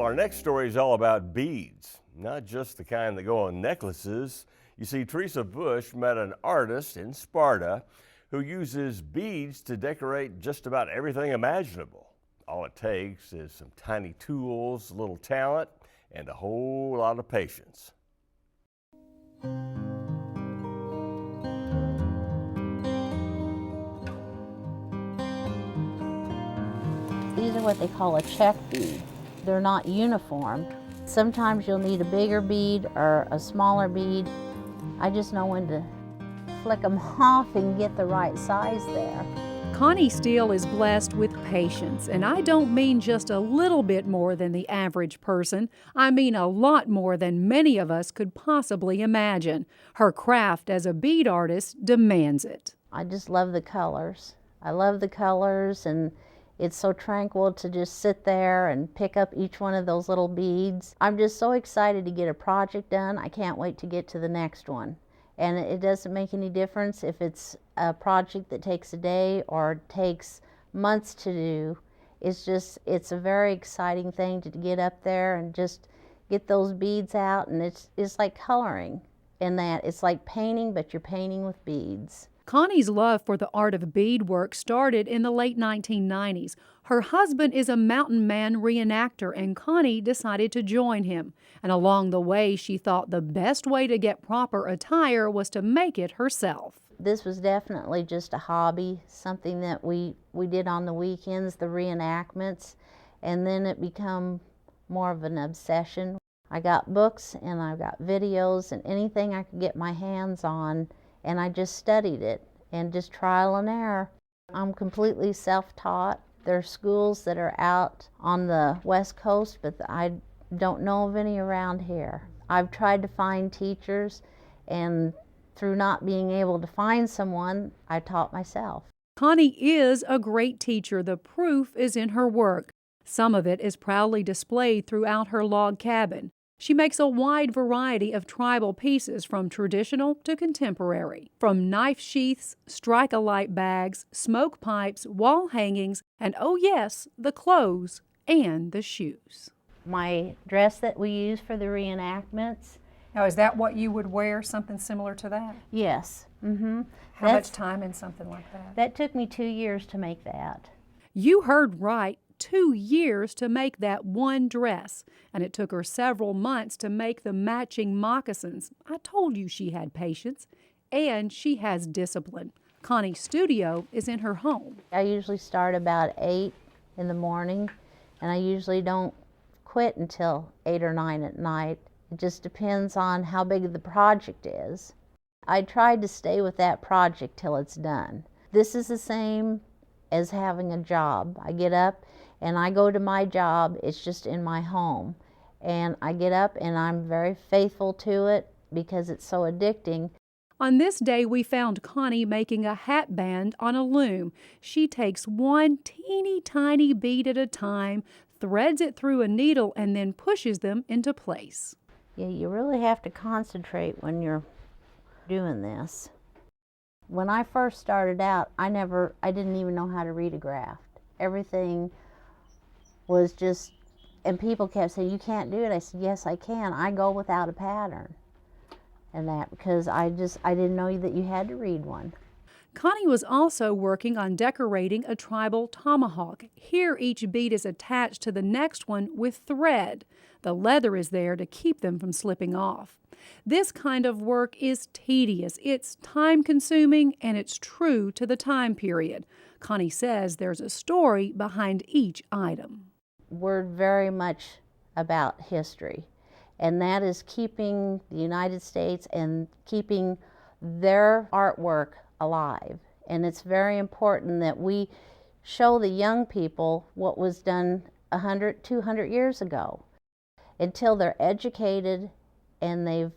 Our next story is all about beads, not just the kind that go on necklaces. You see, Teresa Bush met an artist in Sparta who uses beads to decorate just about everything imaginable. All it takes is some tiny tools, a little talent, and a whole lot of patience. These are what they call a check bead. They're not uniform. Sometimes you'll need a bigger bead or a smaller bead. I just know when to flick them off and get the right size there. Connie Steele is blessed with patience, and I don't mean just a little bit more than the average person. I mean a lot more than many of us could possibly imagine. Her craft as a bead artist demands it. I just love the colors. I love the colors, and it's so tranquil to just sit there and pick up each one of those little beads. I'm just so excited to get a project done. I can't wait to get to the next one. And it doesn't make any difference if it's a project that takes a day or takes months to do. It's a very exciting thing to get up there and just get those beads out, and it's like coloring in that. It's like painting, but you're painting with beads. Connie's love for the art of beadwork started in the late 1990s. Her husband is a mountain man reenactor, and Connie decided to join him. And along the way, she thought the best way to get proper attire was to make it herself. This was definitely just a hobby, something that we did on the weekends, the reenactments, and then it became more of an obsession. I got books and I got videos and anything I could get my hands on, and I just studied it and just trial and error. I'm completely self-taught. There are schools that are out on the West Coast, but I don't know of any around here. I've tried to find teachers, and through not being able to find someone, I taught myself. Connie is a great teacher. The proof is in her work. Some of it is proudly displayed throughout her log cabin. She makes a wide variety of tribal pieces, from traditional to contemporary. From knife sheaths, strike-a-light bags, smoke pipes, wall hangings, and oh yes, the clothes and the shoes. My dress that we use for the reenactments. Now, is that what you would wear, something similar to that? Yes. How much time in something like that? That took me 2 years to make that. You heard right. 2 years to make that one dress, and it took her several months to make the matching moccasins. I told you she had patience, and she has discipline. Connie's studio is in her home. I usually start about 8 in the morning, and I usually don't quit until 8 or 9 at night. It just depends on how big the project is. I tried to stay with that project till it's done. This is the same as having a job. I get up and I go to my job. It's just in my home, and I get up and I'm very faithful to it because it's so addicting. On this day, we found Connie making a hat band on a loom. She takes one teeny tiny bead at a time, threads it through a needle, and then pushes them into place. Yeah, you really have to concentrate when you're doing this. When I first started out, I didn't even know how to read a graph. Everything was just, and people kept saying, "You can't do it." I said, "Yes, I can. I go without a pattern." And that because I didn't know that you had to read one. Connie was also working on decorating a tribal tomahawk. Here, each bead is attached to the next one with thread. The leather is there to keep them from slipping off. This kind of work is tedious, it's time-consuming, and it's true to the time period. Connie says there's a story behind each item. We're very much about history, and that is keeping the United States and keeping their artwork alive. And it's very important that we show the young people what was done 100, 200 years ago. Until they're educated and they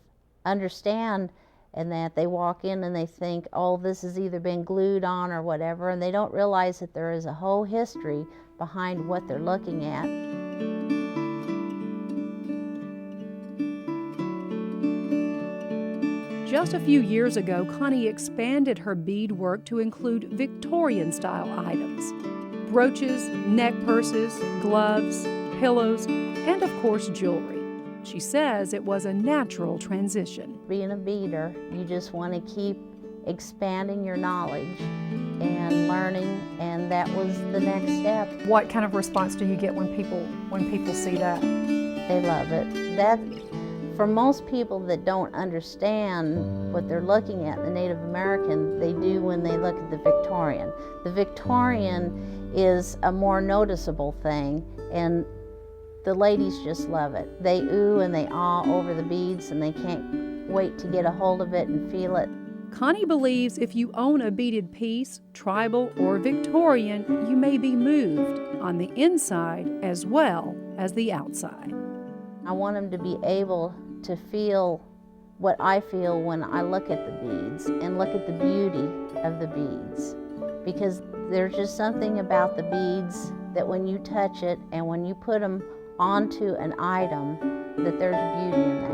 understand, and that they walk in and they think, "Oh, this has either been glued on or whatever," and they don't realize that there is a whole history behind what they're looking at. Just a few years ago, Connie expanded her beadwork to include Victorian-style items. Brooches, neck purses, gloves, pillows, and of course jewelry. She says it was a natural transition. Being a beader, you just want to keep expanding your knowledge and learning, and that was the next step. What kind of response do you get when people see that? They love it. That, for most people that don't understand what they're looking at, the Native American, they do when they look at the Victorian. The Victorian is a more noticeable thing, and the ladies just love it. They ooh and they ah over the beads, and they can't wait to get a hold of it and feel it. Connie believes if you own a beaded piece, tribal or Victorian, you may be moved on the inside as well as the outside. I want them to be able to feel what I feel when I look at the beads and look at the beauty of the beads. Because there's just something about the beads that when you touch it and when you put them onto an item, that there's beauty in that.